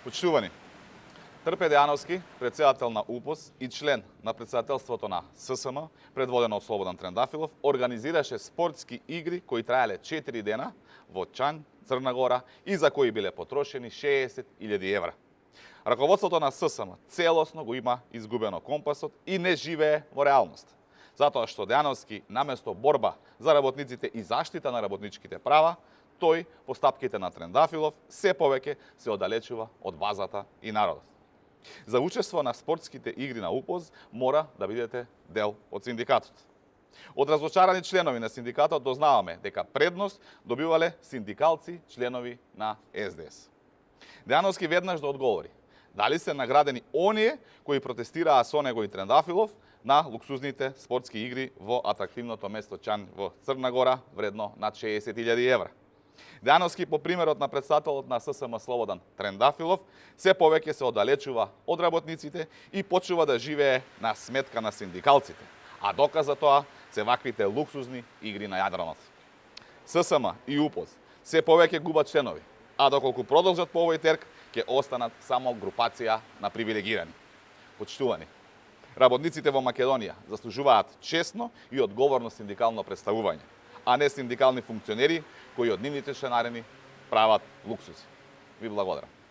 Почитувани, Трпе Дејановски, председател на УПОС и член на председателството на ССМ, предводено од Слободан Трендафилов, организираше спортски игри кои траеле 4 дена во Чањ, Црна Гора и за кои биле потрошени 60.000 евра. Раководството на ССМ целосно го има изгубено компасот и не живее во реалност. Затоа што Дејановски наместо борба за работниците и заштита на работничките права, тој по стапките на Трендафилов се повеќе се оддалечува од базата и народот. За учество на спортските игри на УПОС мора да бидете дел од синдикатот. Од разочарани членови на синдикатот дознаваме дека предност добивале синдикалци членови на СДС. Дејановски веднаш да одговори дали се наградени оние кои протестираа со него и Трендафилов на луксузните спортски игри во атрактивното место Чањ во Црна Гора, вредно над 60.000 евра. Дејановски, по примерот на председателот на ССМ Слободан Трендафилов, се повеќе се оддалечува од работниците и почнува да живее на сметка на синдикалците, а доказ за тоа се ваквите луксузни игри на јадранот. ССМ и УПОС се повеќе губат членови, а доколку продолжат по овој терк, ќе останат само групација на привилегирани. Почитувани, работниците во Македонија заслужуваат честно и одговорно синдикално представување, а не синдикални функционери кои од нивните членарини прават луксузи. Ви благодарам.